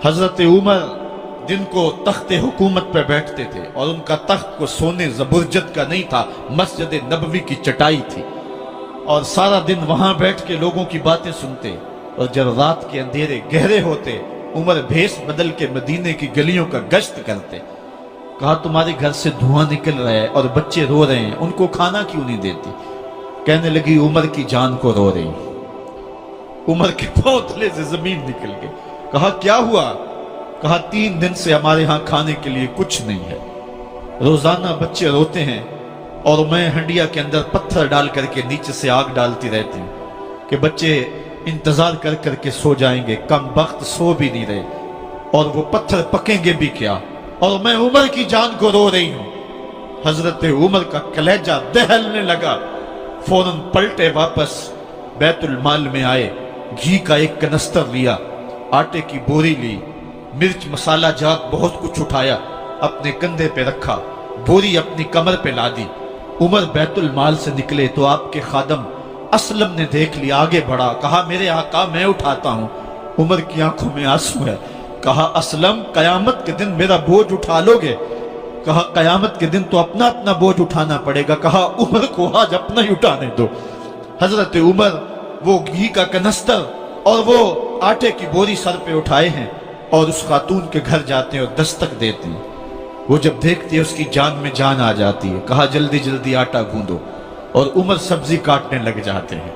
حضرت عمر جن کو تخت حکومت پہ بیٹھتے تھے اور ان کا تخت کو سونے زبرجد کا نہیں تھا، مسجد نبوی کی چٹائی تھی، اور سارا دن وہاں بیٹھ کے لوگوں کی باتیں سنتے، اور جب رات کے اندھیرے گہرے ہوتے عمر بھیس بدل کے مدینے کی گلیوں کا گشت کرتے۔ کہا تمہارے گھر سے دھواں نکل رہا ہے اور بچے رو رہے ہیں، ان کو کھانا کیوں نہیں دیتی؟ کہنے لگی عمر کی جان کو رو رہی۔ عمر کے پاؤں تلے سے زمین نکل گئی۔ کہا کیا ہوا؟ کہا 3 دن سے ہمارے ہاں کھانے کے لیے کچھ نہیں ہے، روزانہ بچے روتے ہیں اور میں ہنڈیا کے اندر پتھر ڈال کر کے نیچے سے آگ ڈالتی رہتی ہوں کہ بچے انتظار کر کر کے سو جائیں گے، کم وقت سو بھی نہیں رہے، اور وہ پتھر پکیں گے بھی کیا، اور میں عمر کی جان کو رو رہی ہوں۔ حضرت عمر کا کلیجہ دہلنے لگا، فوراً پلٹے، واپس بیت المال میں آئے، گھی کا ایک کنستر لیا، آٹے کی بوری لی، مرچ مسالہ جات بہت کچھ اٹھایا، اپنے کندھے پہ رکھا، بوری اپنی کمر پہ لا دی۔ عمر بیت المال سے نکلے تو آپ کے خادم اسلم نے دیکھ لیا، آگے بڑھا، کہا میرے آقا میں اٹھاتا ہوں۔ عمر کی آنکھوں میں آنسو ہے۔ کہا اسلم قیامت کے دن میرا بوجھ اٹھا لو گے؟ کہا قیامت کے دن تو اپنا اپنا بوجھ اٹھانا پڑے گا۔ کہا عمر کو آج اپنا ہی اٹھانے دو۔ حضرت عمر وہ گھی کا کنستر اور وہ آٹے کی بوری سر پہ اٹھائے ہیں اور اس خاتون کے گھر جاتے ہیں اور دستک دیتے ہیں۔ وہ جب دیکھتی ہے اس کی جان میں جان آ جاتی ہے۔ کہا جلدی جلدی آٹا گوندو، اور عمر سبزی کاٹنے لگ جاتے ہیں۔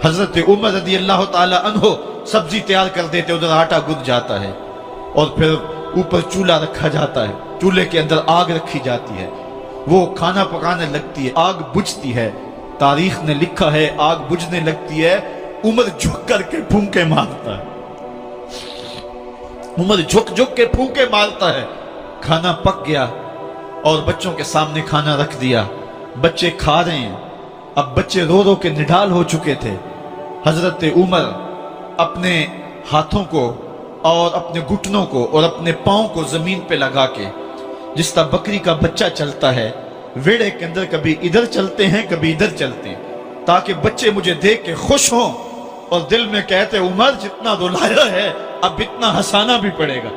حضرت عمر رضی اللہ تعالی عنہ سبزی تیار کر دیتے، ادھر آٹا گند جاتا ہے، اور پھر اوپر چولہا رکھا جاتا ہے، چولہے کے اندر آگ رکھی جاتی ہے، وہ کھانا پکانے لگتی ہے، آگ بجھتی ہے۔ تاریخ نے لکھا ہے آگ بجھنے لگتی ہے، عمر جھک کر کے پھونکے مارتا ہے، عمر جھک جھک کے پھونکے مارتا ہے۔ کھانا پک گیا اور بچوں کے سامنے کھانا رکھ دیا، بچے کھا رہے ہیں۔ اب بچے رو رو کے نڈال ہو چکے تھے۔ حضرت عمر اپنے ہاتھوں کو اور اپنے گھٹنوں کو اور اپنے پاؤں کو زمین پہ لگا کے، جس طرح بکری کا بچہ چلتا ہے، ویڑے کے اندر کبھی ادھر چلتے ہیں کبھی ادھر چلتے ہیں، تاکہ بچے مجھے دیکھ کے خوش ہوں اور دل میں کہتے عمر جتنا رلایا ہے اب اتنا ہنسانا بھی پڑے گا۔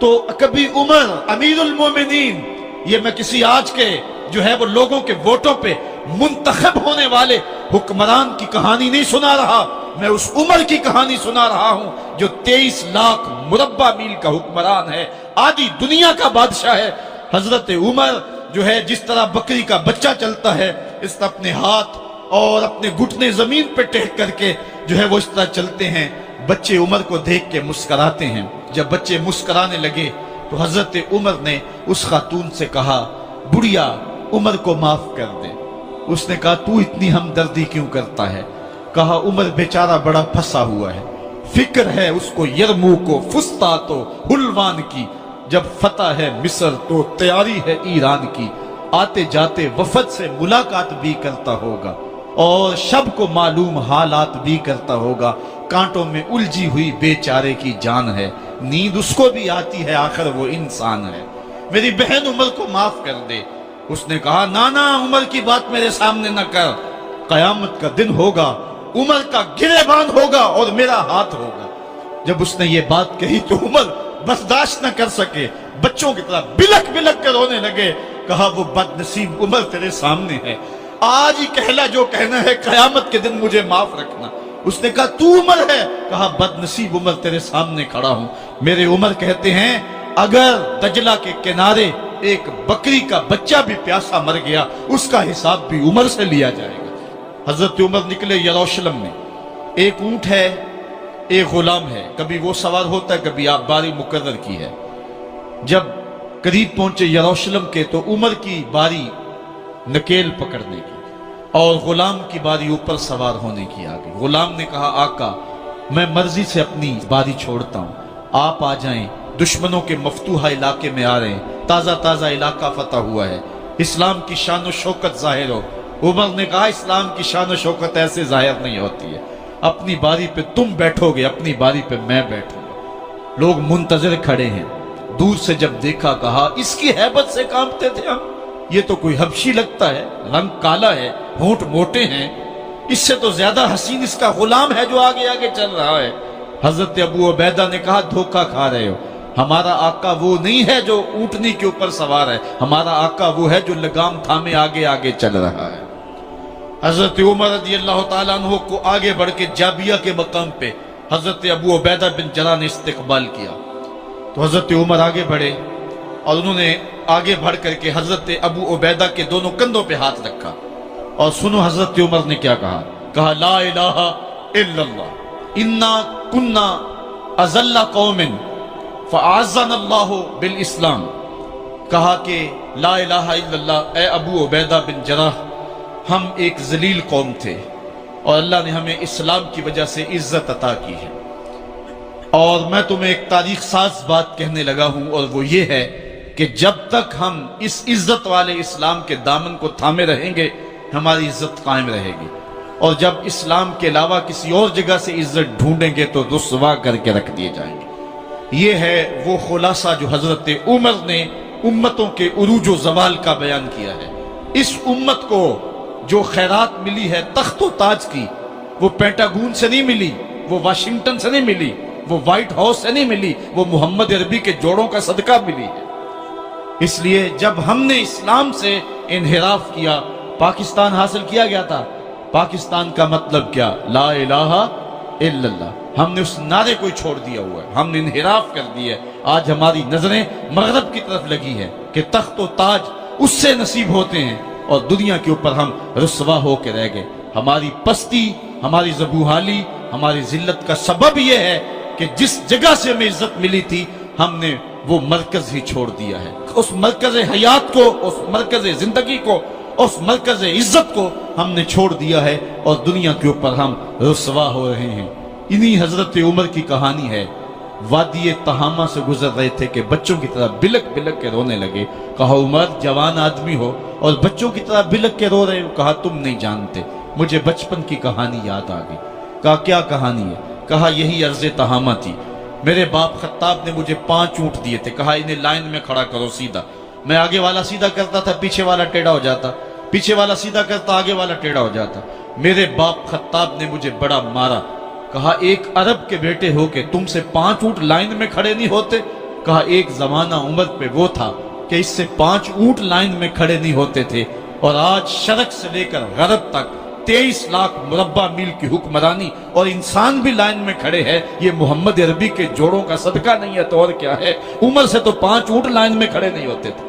تو کبھی عمر امیر المومنین، یہ میں کسی آج کے جو ہے وہ لوگوں کے ووٹوں پہ منتخب ہونے والے حکمران کی کہانی نہیں سنا رہا، میں اس عمر کی کہانی سنا رہا ہوں جو 23 لاکھ مربع میل کا حکمران ہے، آدھی دنیا کا بادشاہ ہے۔ حضرت عمر جو ہے جس طرح بکری کا بچہ چلتا ہے، اس طرح اپنے ہاتھ اور اپنے گھٹنے زمین پہ ٹیک کر کے جو ہے وہ اس طرح چلتے ہیں۔ بچے عمر کو دیکھ کے مسکراتے ہیں۔ جب بچے مسکرانے لگے تو حضرت عمر نے اس خاتون سے کہا بڑھیا عمر کو معاف کر دے۔ اس نے کہا تو اتنی ہمدردی کیوں کرتا ہے؟ کہا عمر بیچارہ بڑا پھنسا ہوا ہے، فکر ہے اس کو یرموک و فسطاط و حلوان کی، جب فتح ہے مصر تو تیاری ہے ایران کی، آتے جاتے وفد سے ملاقات بھی کرتا ہوگا اور شب کو معلوم حالات بھی کرتا ہوگا، کانٹوں میں الجھی ہوئی بیچارے کی جان ہے، نیند اس کو بھی آتی ہے، آخر وہ انسان ہے، میری بہن عمر کو معاف کر دے۔ اس نے کہا نانا عمر کی بات میرے سامنے نہ کر، قیامت کا دن ہوگا، عمر کا گریبان ہوگا اور میرا ہاتھ ہوگا۔ جب اس نے یہ بات کہی تو عمر برداشت نہ کر سکے، بچوں کی طرح بلک بلک کر رونے لگے۔ کہا وہ بد نصیب عمر تیرے سامنے ہے، آج ہی کہلا جو کہنا ہے، قیامت کے دن مجھے معاف رکھنا۔ اس نے کہا تو عمر ہے؟ کہا بد نصیب عمر تیرے سامنے کھڑا ہوں۔ میرے عمر کہتے ہیں اگر دجلہ کے کنارے ایک بکری کا بچہ بھی پیاسا مر گیا، اس کا حساب بھی عمر سے لیا جائے گا۔ حضرت عمر نکلے یروشلم میں، ایک اونٹ ہے ایک غلام ہے، کبھی وہ سوار ہوتا ہے کبھی آپ باری مقرر کی ہے۔ جب قریب پہنچے یروشلم کے تو عمر کی باری نکیل پکڑنے کی اور غلام کی باری اوپر سوار ہونے کی آ گئی۔ غلام نے کہا آقا میں مرضی سے اپنی باری چھوڑتا ہوں، آپ آ جائیں، دشمنوں کے مفتوحہ علاقے میں آ رہے ہیں، تازہ تازہ علاقہ فتح ہوا ہے، اسلام کی شان و شوکت ظاہر ہو۔ عمر نے کہا اسلام کی شان و شوکت ایسے ظاہر نہیں ہوتی ہے، اپنی باری پہ تم بیٹھو گے، اپنی باری پہ میں بیٹھوں گا۔ لوگ منتظر کھڑے ہیں، دور سے جب دیکھا کہا اس کی ہیبت سے کانپتے تھے ہم، یہ تو کوئی حبشی لگتا ہے، رنگ کالا ہے، ہونٹ موٹے ہیں، اس سے تو زیادہ حسین اس کا غلام ہے جو آگے آگے چل رہا ہے۔ حضرت ابو عبیدہ نے کہا دھوکہ کھا رہے ہو، ہمارا آقا وہ نہیں ہے جو اونٹنی کے اوپر سوار ہے، ہمارا آقا وہ ہے جو لگام تھامے آگے آگے چل رہا ہے۔ حضرت عمر رضی اللہ تعالیٰ عنہ کو آگے بڑھ کے جابیہ کے مقام پہ حضرت ابو عبیدہ بن جراح نے استقبال کیا، تو حضرت عمر آگے بڑھے اور انہوں نے آگے بڑھ کر کے حضرت ابو عبیدہ کے دونوں کندھوں پہ ہاتھ رکھا، اور سنو حضرت عمر نے کیا کہا، کہا لا الہ الا اللہ انا کنا اذل قوم فاعزنا اللہ بالاسلام، کہا کہ لا الہ الا اللہ، اے ابو عبیدہ بن جراح، ہم ایک ذلیل قوم تھے اور اللہ نے ہمیں اسلام کی وجہ سے عزت عطا کی ہے۔ اور میں تمہیں ایک تاریخ ساز بات کہنے لگا ہوں، اور وہ یہ ہے کہ جب تک ہم اس عزت والے اسلام کے دامن کو تھامے رہیں گے ہماری عزت قائم رہے گی، اور جب اسلام کے علاوہ کسی اور جگہ سے عزت ڈھونڈیں گے تو رسوا کر کے رکھ دیے جائیں گے۔ یہ ہے وہ خلاصہ جو حضرت عمر نے امتوں کے عروج و زوال کا بیان کیا ہے۔ اس امت کو جو خیرات ملی ہے تخت و تاج کی، وہ پینٹاگون سے نہیں ملی، وہ واشنگٹن سے نہیں ملی، وہ وائٹ ہاؤس سے نہیں ملی، وہ محمد عربی کے جوڑوں کا صدقہ ملی ہے۔ اس لیے جب ہم نے اسلام سے انحراف کیا، پاکستان حاصل کیا گیا تھا۔ پاکستان کا مطلب کیا؟ لا الہ الا اللہ۔ ہم نے اس نعرے کو چھوڑ دیا ہوا ہے، ہم نے انحراف کر دیا ہے۔ آج ہماری نظریں مغرب کی طرف لگی ہے کہ تخت و تاج اس سے نصیب ہوتے ہیں، اور دنیا کے اوپر ہم رسوا ہو کے رہ گئے۔ ہماری پستی، ہماری زبوحالی، ہماری ذلت کا سبب یہ ہے کہ جس جگہ سے ہمیں عزت ملی تھی ہم نے وہ مرکز ہی چھوڑ دیا ہے۔ اس مرکز حیات کو، اس مرکز زندگی کو، اس مرکز عزت کو ہم نے چھوڑ دیا ہے، اور دنیا کے اوپر ہم رسوا ہو رہے ہیں۔ انہی حضرت عمر کی کہانی ہے۔ وادی تہامہ سے گزر رہے تھے کہ بچوں کی طرح بلک بلک کے رونے لگے۔ کہا عمر جوان آدمی ہو اور بچوں کی طرح بلک کے رو رہے ہو؟ کہا تم نہیں جانتے، مجھے بچپن کی کہانی یاد آ گئی۔ کہا کیا کہانی ہے؟ کہا یہی عرض تہامہ تھی، میرے باپ خطاب نے مجھے 5 اونٹ دیے تھے، کہا انہیں لائن میں کھڑا کرو سیدھا۔ میں آگے والا سیدھا کرتا تھا، پیچھے والا ٹیڑھا ہو جاتا، پیچھے والا سیدھا کرتا، آگے والا ٹیڑھا ہو جاتا۔ میرے باپ خطاب نے مجھے بڑا مارا۔ کہا ایک عرب کے بیٹے ہو کہ تم سے 5 اونٹ لائن میں کھڑے نہیں ہوتے؟ کہا ایک زمانہ عمر پہ وہ تھا کہ اس سے 5 اونٹ لائن میں کھڑے نہیں ہوتے تھے، اور آج شرق سے لے کر غرب تک 23 لاکھ مربع میل کی حکمرانی، اور انسان بھی لائن میں کھڑے ہیں۔ یہ محمد عربی کے جوڑوں کا صدقہ نہیں ہے تو اور کیا ہے؟ عمر سے تو 5 اونٹ لائن میں کھڑے نہیں ہوتے تھے۔